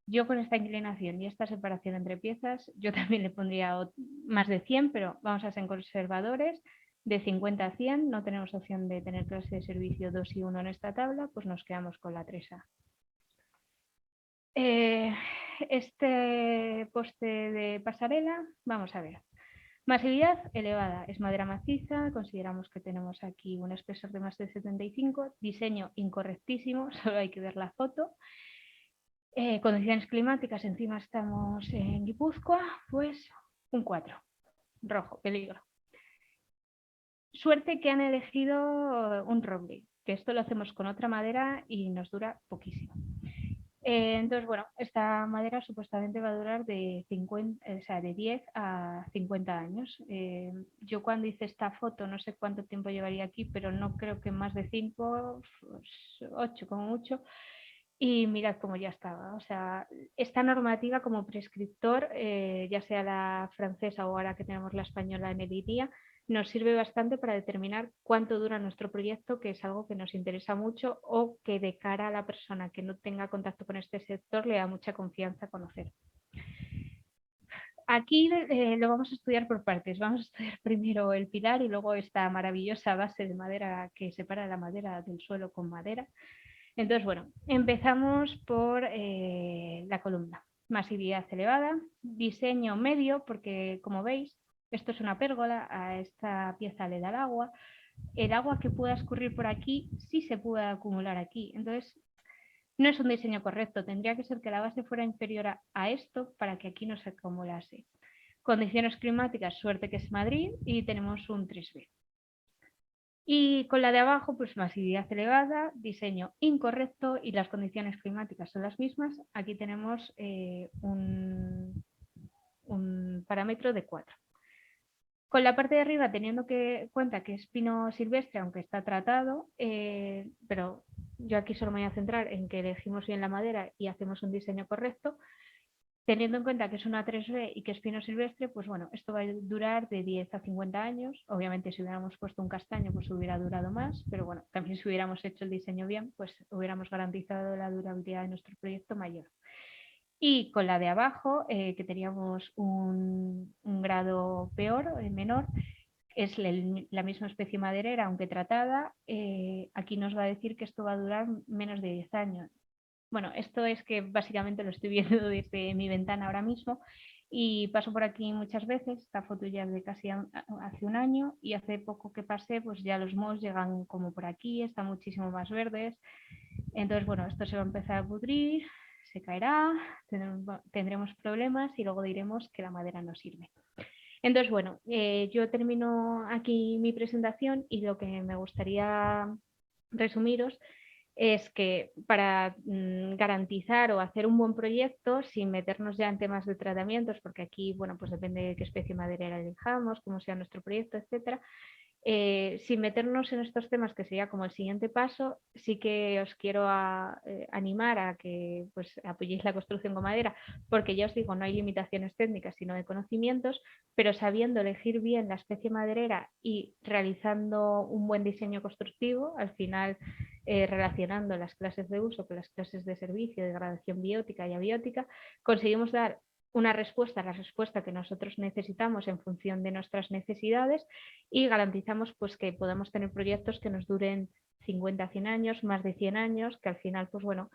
Yo con esta inclinación y esta separación entre piezas, yo también le pondría más de 100, pero vamos a ser conservadores. De 50 a 100, no tenemos opción de tener clase de servicio 2 y 1 en esta tabla, pues nos quedamos con la 3A. Este poste de pasarela, vamos a ver. Masividad elevada, es madera maciza, consideramos que tenemos aquí un espesor de más de 75, diseño incorrectísimo, solo hay que ver la foto. Condiciones climáticas, encima estamos en Guipúzcoa, pues un 4, rojo, peligro. Suerte que han elegido un roble, que esto lo hacemos con otra madera y nos dura poquísimo. Entonces, bueno, esta madera supuestamente va a durar de 10 a 50 años. Yo cuando hice esta foto no sé cuánto tiempo llevaría aquí, pero no creo que más de 5, 8 como mucho. Y mirad cómo ya estaba. O sea, esta normativa como prescriptor, ya sea la francesa o ahora que tenemos la española en el IDIA, nos sirve bastante para determinar cuánto dura nuestro proyecto, que es algo que nos interesa mucho o que de cara a la persona que no tenga contacto con este sector le da mucha confianza conocer. Aquí lo vamos a estudiar por partes. Vamos a estudiar primero el pilar y luego esta maravillosa base de madera que separa la madera del suelo con madera. Entonces, bueno, empezamos por la columna. Masividad elevada, diseño medio, porque como veis, esto es una pérgola, a esta pieza le da el agua que pueda escurrir por aquí sí se puede acumular aquí. Entonces, no es un diseño correcto, tendría que ser que la base fuera inferior a esto para que aquí no se acumulase. Condiciones climáticas, suerte que es Madrid y tenemos un 3B. Y con la de abajo, pues masividad elevada, diseño incorrecto y las condiciones climáticas son las mismas. Aquí tenemos un parámetro de 4. Con la parte de arriba, teniendo en cuenta que es pino silvestre, aunque está tratado, pero yo aquí solo me voy a centrar en que elegimos bien la madera y hacemos un diseño correcto. Teniendo en cuenta que es una 3B y que es pino silvestre, pues bueno, esto va a durar de 10 a 50 años. Obviamente si hubiéramos puesto un castaño, pues hubiera durado más, pero bueno, también si hubiéramos hecho el diseño bien, pues hubiéramos garantizado la durabilidad de nuestro proyecto mayor. Y con la de abajo, que teníamos un grado peor, menor, es la misma especie maderera, aunque tratada, aquí nos va a decir que esto va a durar menos de 10 años. Bueno, esto es que básicamente lo estoy viendo desde mi ventana ahora mismo y paso por aquí muchas veces. Esta foto ya es de casi hace un año y hace poco que pasé, pues ya los mohos llegan como por aquí, están muchísimo más verdes. Entonces, bueno, esto se va a empezar a pudrir, se caerá, tendremos problemas y luego diremos que la madera no sirve. Entonces, bueno, yo termino aquí mi presentación y lo que me gustaría resumiros es que para garantizar o hacer un buen proyecto, sin meternos ya en temas de tratamientos, porque aquí, bueno, pues depende de qué especie maderera elijamos, cómo sea nuestro proyecto, etcétera, sin meternos en estos temas, que sería como el siguiente paso, sí que os quiero animar a que pues, apoyéis la construcción con madera, porque ya os digo, no hay limitaciones técnicas, sino de conocimientos, pero sabiendo elegir bien la especie maderera y realizando un buen diseño constructivo, al final relacionando las clases de uso con las clases de servicio, de degradación biótica y abiótica, conseguimos dar una respuesta, la respuesta que nosotros necesitamos en función de nuestras necesidades y garantizamos pues que podamos tener proyectos que nos duren 50, 100 años, más de 100 años, que al final, pues bueno,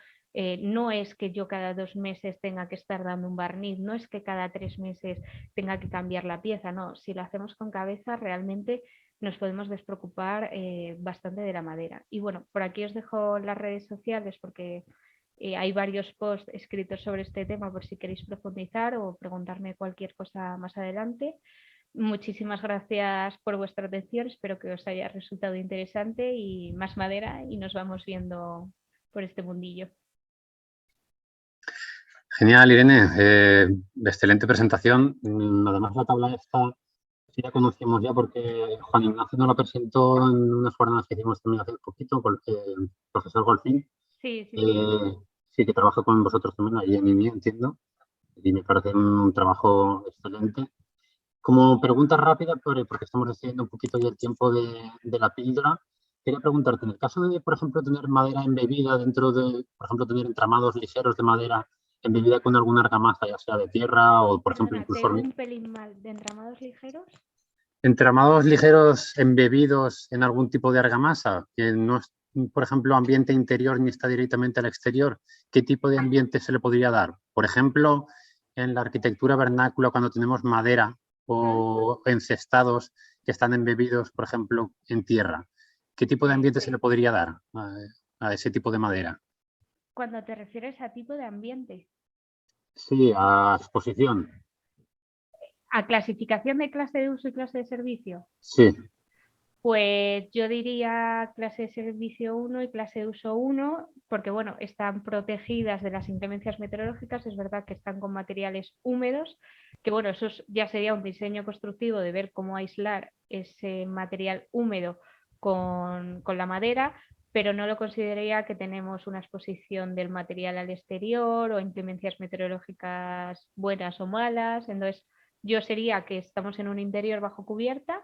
no es que yo cada 2 meses tenga que estar dando un barniz, no es que cada 3 meses tenga que cambiar la pieza, no, si lo hacemos con cabeza realmente nos podemos despreocupar bastante de la madera. Y bueno, por aquí os dejo las redes sociales porque hay varios posts escritos sobre este tema por si queréis profundizar o preguntarme cualquier cosa más adelante. Muchísimas gracias por vuestra atención, espero que os haya resultado interesante y más madera y nos vamos viendo por este mundillo. Genial, Irene. Excelente presentación. Además, la tabla esta sí la conocíamos ya porque Juan Ignacio nos la presentó en unas jornadas que hicimos también hace poquito con el profesor Golfín. Sí, sí, sí. Sí, que trabaja con vosotros también ahí en IMI, entiendo. Y me parece un trabajo excelente. Como pregunta rápida, porque estamos decidiendo un poquito ya el tiempo de la píldora, quería preguntarte, en el caso de, por ejemplo, tener madera embebida dentro de, por ejemplo, tener entramados ligeros de madera embebida con alguna argamasa, ya sea de tierra o, por ejemplo, Perdona, te incluso oigo un pelín mal. ¿De entramados ligeros? entramados ligeros embebidos en algún tipo de argamasa, que no es, por ejemplo, ambiente interior ni está directamente al exterior, ¿qué tipo de ambiente se le podría dar? Por ejemplo, en la arquitectura vernácula, cuando tenemos madera o encestados que están embebidos, por ejemplo, en tierra, ¿qué tipo de ambiente se le podría dar a ese tipo de madera? Cuando te refieres a tipo de ambiente. Sí, a exposición. ¿A clasificación de clase de uso y clase de servicio? Sí. Pues yo diría clase de servicio 1 y clase de uso 1, porque bueno, están protegidas de las inclemencias meteorológicas, es verdad que están con materiales húmedos, que bueno, eso ya sería un diseño constructivo de ver cómo aislar ese material húmedo con la madera, pero no lo consideraría que tenemos una exposición del material al exterior o inclemencias meteorológicas buenas o malas, entonces yo sería que estamos en un interior bajo cubierta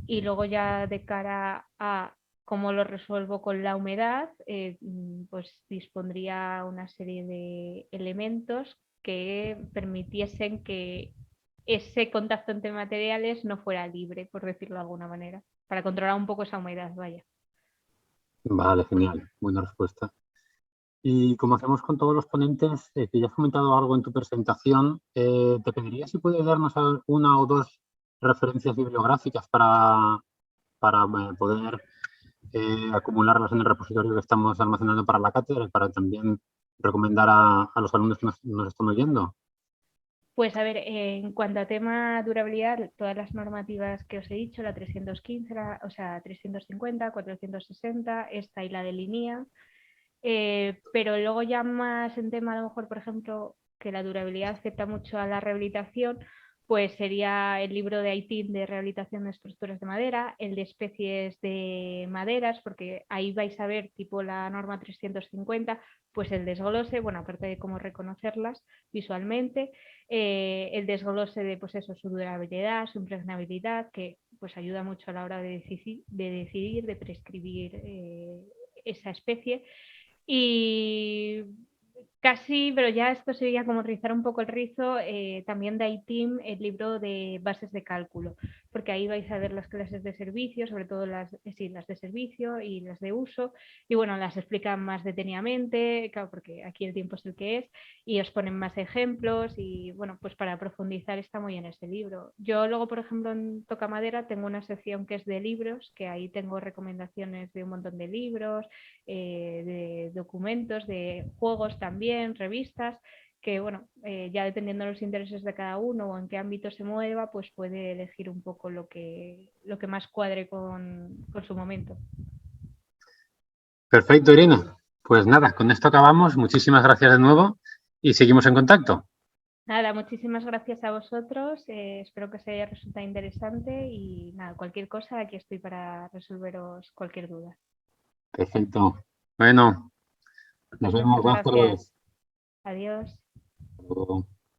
y luego ya de cara a cómo lo resuelvo con la humedad, pues dispondría una serie de elementos que permitiesen que ese contacto entre materiales no fuera libre, por decirlo de alguna manera, para controlar un poco esa humedad, vaya. Vale, genial. Buena respuesta. Y como hacemos con todos los ponentes, que ya has comentado algo en tu presentación, te pediría si puedes darnos una o dos referencias bibliográficas para poder acumularlas en el repositorio que estamos almacenando para la cátedra y para también recomendar a los alumnos que nos están oyendo. Pues a ver, en cuanto a tema durabilidad, todas las normativas que os he dicho, la 315, o sea, 350, 460, esta y la de línea. Pero luego ya más en tema, a lo mejor, por ejemplo, que la durabilidad afecta mucho a la rehabilitación, pues sería el libro de ITIN de rehabilitación de estructuras de madera, el de especies de maderas, porque ahí vais a ver tipo la norma 350, pues el desglose, bueno, aparte de cómo reconocerlas visualmente, el desglose de pues eso, su durabilidad, su impregnabilidad, que pues ayuda mucho a la hora de decidir, de prescribir esa especie. Y casi, pero ya esto sería como rizar un poco el rizo, también de ITIM el libro de bases de cálculo, porque ahí vais a ver las clases de servicio, sobre todo las de servicio y las de uso, y bueno, las explican más detenidamente, claro, porque aquí el tiempo es el que es, y os ponen más ejemplos, y bueno, pues para profundizar está muy en este libro. Yo luego, por ejemplo, en Tocamadera tengo una sección que es de libros, que ahí tengo recomendaciones de un montón de libros, de documentos, de juegos también, revistas, que bueno, ya dependiendo de los intereses de cada uno o en qué ámbito se mueva, pues puede elegir un poco lo que más cuadre con su momento. Perfecto, Irina. Pues nada, con esto acabamos. Muchísimas gracias de nuevo y seguimos en contacto. Nada, muchísimas gracias a vosotros, espero que os haya resultado interesante y nada, cualquier cosa, aquí estoy para resolveros cualquier duda. Perfecto. Bueno, nos vemos. Muchas Buenas gracias. tardes. Adiós. Hasta luego.